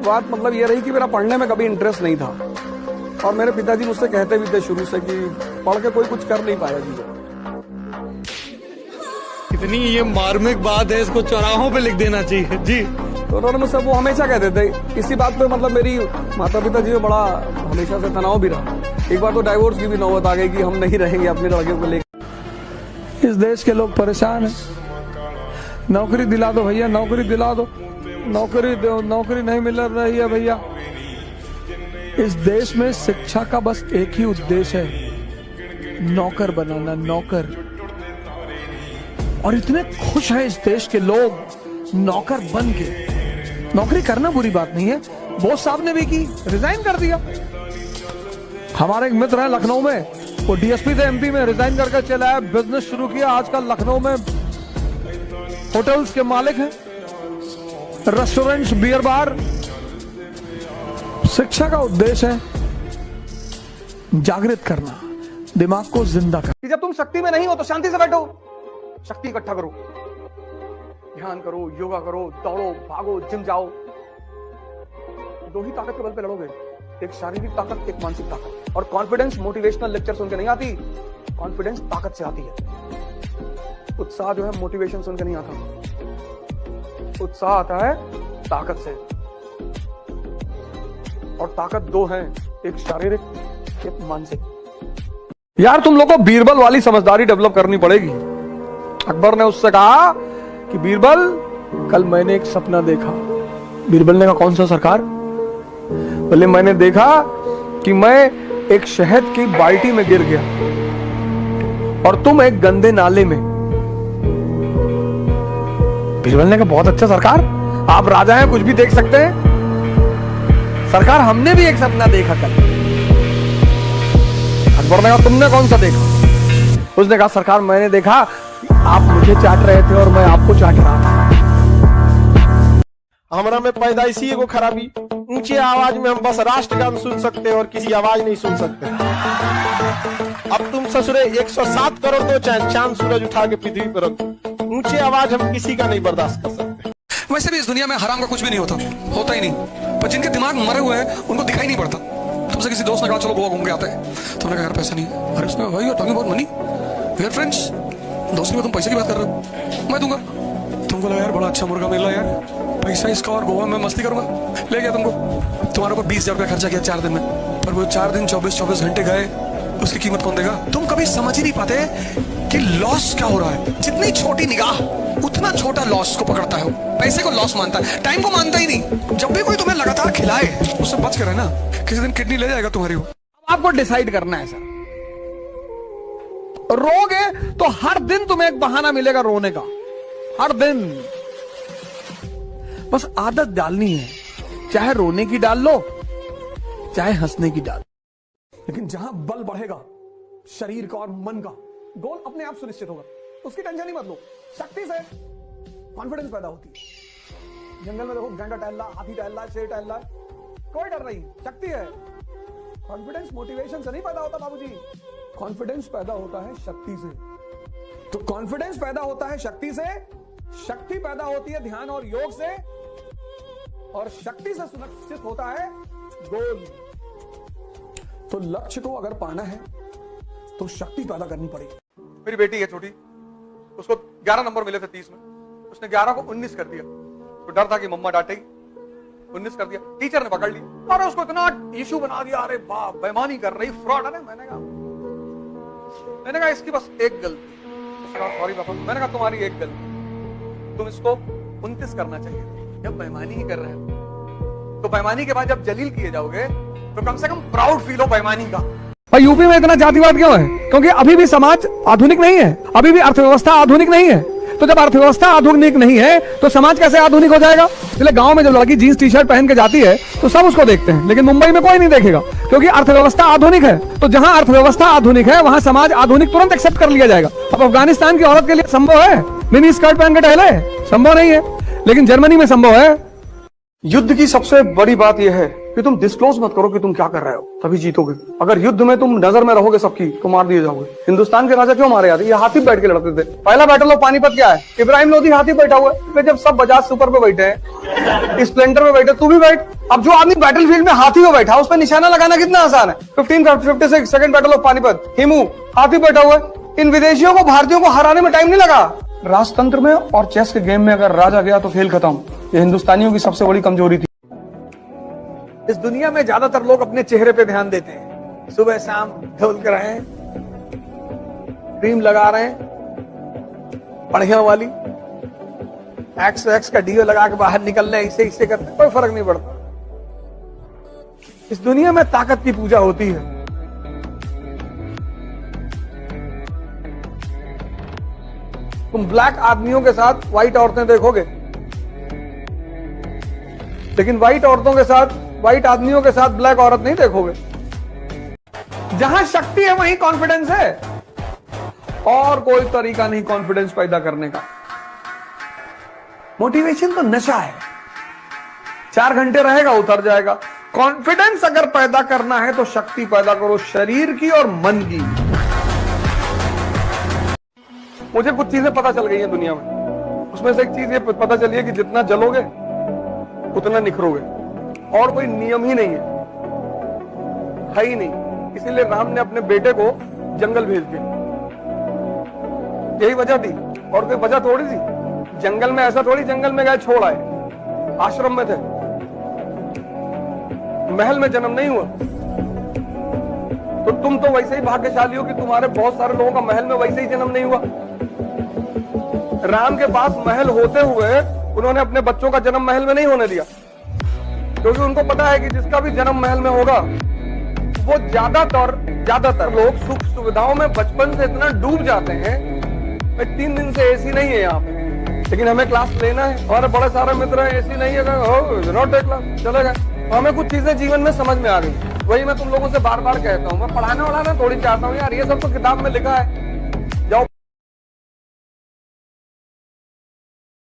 बात मतलब ये रही कि मेरा पढ़ने में कभी इंटरेस्ट नहीं था, और मेरे पिताजी मुझसे कहते भी थे शुरू से कि पढ़ के कोई कुछ कर नहीं पाया जी। कितनी ये मार्मिक बात है, इसको चौराहों पे लिख देना चाहिए जी। तो उन्होंने मुझसे वो हमेशा कहते थे, इसी बात पे मतलब मेरी माता पिता जी में बड़ा हमेशा से तनाव भी रहा। एक बार तो डाइवोर्स की भी नौबत आ गई कि हम नहीं रहेंगे अपने लड़के को लेकर। इस देश के लोग परेशान हैं, नौकरी दिला दो भैया, नौकरी दिला दो, नौकरी दो, नौकरी नहीं मिल रही है भैया। इस देश में शिक्षा का बस एक ही उद्देश्य है, नौकर बनाना, नौकर। और इतने खुश हैं इस देश के लोग नौकर बन के। नौकरी करना बुरी बात नहीं है, बोस साहब ने भी की, रिजाइन कर दिया। हमारे एक मित्र है लखनऊ में, वो डीएसपी थे एमपी में, रिजाइन करके चला आया, बिजनेस शुरू किया, आजकल लखनऊ में होटल्स के मालिक हैं, रेस्टोरेंट्स, बियर बार। शिक्षा का उद्देश्य है जागृत करना, दिमाग को जिंदा करना। जब तुम शक्ति में नहीं हो तो शांति से बैठो, शक्ति इकट्ठा करो, ध्यान करो, योगा करो, दौड़ो, भागो, जिम जाओ। दो ही ताकत के बल पे लड़ोगे, एक शारीरिक ताकत, एक मानसिक ताकत। और कॉन्फिडेंस मोटिवेशनल लेक्चर सुन के नहीं आती, कॉन्फिडेंस ताकत से आती है। उत्साह जो है मोटिवेशन सुन के नहीं आता, उत्साह आता है ताकत से। और ताकत दो है, एक शारीरिक, एक मानसिक। यार तुम लोग को बीरबल वाली समझदारी डेवलप करनी पड़ेगी। अकबर ने उससे कहा कि बीरबल कल मैंने एक सपना देखा। बीरबल ने कहा कौन सा सरकार? बोले मैंने देखा कि मैं एक शहद की बाल्टी में गिर गया और तुम एक गंदे नाले में। बीरबल ने कहा बहुत अच्छा सरकार, आप राजा हैं, कुछ भी देख सकते हैं। सरकार हमने भी एक सपना देखा कल। अकबर ने कहा तुमने कौन सा देखा? उसने कहा सरकार मैंने देखा आप मुझे चाट रहे थे और मैं आपको चाट रहा था। हमरा में पैदाइशी एगो खराबी, ऊंचे आवाज में हम बस राष्ट्रगान सुन सकते हैं और किसी आवाज नहीं सुन सकते। अब तुम ससुरे 107 करोड़ दो, चाहे चांद सूरज उठा के पृथ्वी पर रखो, ऊंचे आवाज हम किसी का नहीं बर्दाश्त कर सकते। वैसे भी इस दुनिया में हराम का कुछ भी नहीं होता ही नहीं, पर जिनके दिमाग मरे हुए हैं उनको दिखाई नहीं पड़ता। तुमसे किसी दोस्त ने कहा चलो गोवा घूम के आते हैं, तुमने कहा यार पैसा नहीं है। अरे उसने भाई talking about money, we are friends, दोस्ती में तुम पैसे की बात कर रहे हो, मैं दूंगा। तुमको लगा यार बड़ा अच्छा मुर्गा मिल रहा है यार, पैसा इसका और गोवा में मस्ती करूंगा, ले गया तुमको। तुम्हारे ऊपर 20,000 रुपया खर्चा किया 4 दिन में, पर वो 4 दिन 24 घंटे गए, उसकी कीमत कौन देगा? तुम कभी समझ ही नहीं पाते कि लॉस क्या हो रहा है। जितनी छोटी निगाह उतना छोटा लॉस को पकड़ता है, पैसे को लॉस मानता है, टाइम को मानता ही नहीं। जब भी कोई तुम्हें लगातार खिलाए उससे बच कर रहना, किसी दिन किडनी ले जाएगा तुम्हारी। वो आपको डिसाइड करना है सर, रोगे तो हर दिन तुम्हें एक बहाना मिलेगा रोने का, हर दिन। बस आदत डालनी है, चाहे रोने की डाल लो चाहे हंसने की डाल। लेकिन जहां बल बढ़ेगा शरीर का और मन का, गोल अपने आप सुनिश्चित होगा, उसकी टेंशन ही मत लो। शक्ति से कॉन्फिडेंस पैदा होती है। जंगल में देखो गैंडा टहल रहा, हाथी टहल रहा, शेर टहल रहा, कोई डर नहीं, शक्ति है। कॉन्फिडेंस मोटिवेशन से नहीं पैदा होता बाबूजी, कॉन्फिडेंस पैदा होता है शक्ति से। तो कॉन्फिडेंस पैदा होता है शक्ति से, शक्ति पैदा होती है ध्यान और योग से, और शक्ति से सुनिश्चित होता है गोल। तो लक्ष्य को अगर पाना है तो शक्ति पैदा करनी पड़ेगी। मेरी बेटी है छोटी, उसको 11 नंबर मिले थे 30 में, उसने 11 को 19 कर दिया। तो डर था कि मम्मा डांटेगी, 19 कर दिया, टीचर ने पकड़ लिया और उसको इतना इशू बना दिया, अरे बाप बेईमानी कर रही, फ्रॉड है। मैंने कहा इसकी बस एक गलती, सॉरी पापा, मैंने कहा तुम्हारी एक गलती, तुम इसको 29 करना चाहिए। जब बेईमानी ही कर रहे हो तो बेईमानी के बाद जब जलील किए जाओगे तो कम से कम प्राउड फील हो बेईमानी का। यूपी में इतना जातिवाद क्यों है? क्योंकि अभी भी समाज आधुनिक नहीं है, अभी भी अर्थव्यवस्था आधुनिक नहीं है। तो जब अर्थव्यवस्था आधुनिक नहीं है तो समाज कैसे आधुनिक हो जाएगा? इसलिए गांव में जब लड़की जीन्स टी शर्ट पहन के जाती है तो सब उसको देखते हैं, लेकिन मुंबई में कोई नहीं देखेगा, क्योंकि अर्थव्यवस्था आधुनिक है। तो जहां अर्थव्यवस्था आधुनिक है वहां समाज आधुनिक तुरंत एक्सेप्ट कर लिया जाएगा। अब अफगानिस्तान की औरत के लिए संभव है मिनी स्कर्ट पहन के टहले? संभव नहीं है, लेकिन जर्मनी में संभव है। युद्ध की सबसे बड़ी बात यह है कि तुम डिस्क्लोज मत करो कि तुम क्या कर रहे हो, तभी जीतोगे। अगर युद्ध में तुम नजर में रहोगे सबकी तो मार दिए जाओगे। हिंदुस्तान के राजा क्यों मारे जाते? ये हाथी बैठ के लड़ते थे। पहला बैटल ऑफ पानीपत क्या है? इब्राहिम लोधी हाथी बैठा हुआ है। जब सब बजाज सुपर पे बैठे हैं, स्प्लेंडर पे बैठे, तू भी बैठ। अब जो आदमी बैटल फील्ड में हाथी पे बैठा, उस पर निशाना लगाना कितना आसान है। 1556 second battle of Panipat, Hemu हाथी बैठा हुआ है। इन विदेशियों को भारतीयों को हराने में टाइम नहीं लगा। राजतंत्र में और चेस के गेम में अगर राजा गया तो खेल खत्म। ये हिंदुस्तानियों की सबसे बड़ी कमजोरी थी। इस दुनिया में ज्यादातर लोग अपने चेहरे पे ध्यान देते हैं। सुबह शाम धुल कर रहे हैं, क्रीम लगा रहे हैं बढ़िया वाली, एक्स का डीओ लगा के बाहर निकल रहे हैं, इससे करते कोई फर्क नहीं पड़ता। इस दुनिया में ताकत की पूजा होती है। तुम ब्लैक आदमियों के साथ व्हाइट औरतें देखोगे, लेकिन व्हाइट औरतों के साथ, व्हाइट आदमियों के साथ ब्लैक औरत नहीं देखोगे। जहां शक्ति है वहीं कॉन्फिडेंस है, और कोई तरीका नहीं कॉन्फिडेंस पैदा करने का। मोटिवेशन तो नशा है, 4 घंटे रहेगा उतर जाएगा। कॉन्फिडेंस अगर पैदा करना है तो शक्ति पैदा करो, शरीर की और मन की। मुझे कुछ चीजें पता चल गई हैं दुनिया में, उसमें से एक चीज ये पता चली है कि जितना जलोगे उतना निखरोगे, और कोई नियम ही नहीं है ही नहीं। इसीलिए राम ने अपने बेटे को जंगल भेज दिया, यही वजह थी, और कोई वजह थोड़ी थी। जंगल में ऐसा थोड़ी, जंगल में गए छोड़ आए, आश्रम में थे, महल में जन्म नहीं हुआ। तो तुम तो वैसे ही भाग्यशाली हो कि तुम्हारे बहुत सारे लोगों का महल में वैसे ही जन्म नहीं हुआ। राम के पास महल होते हुए उन्होंने अपने बच्चों का जन्म महल में नहीं होने दिया, क्योंकि उनको पता है कि जिसका भी जन्म महल में होगा वो ज्यादातर लोग सुख सुविधाओं में बचपन से इतना डूब जाते हैं। 3 दिन से एसी नहीं है यहाँ पे, लेकिन हमें क्लास लेना है, हमारे बड़े सारे मित्र हैं, एसी नहीं है, नॉट क्लास चले गए। तो हमें कुछ चीजें जीवन में समझ में आ गई। वही मैं तुम लोगों से बार बार कहता हूँ, मैं पढ़ाने वढ़ाना थोड़ी चाहता हूँ यार, ये सब तो किताब में लिखा है।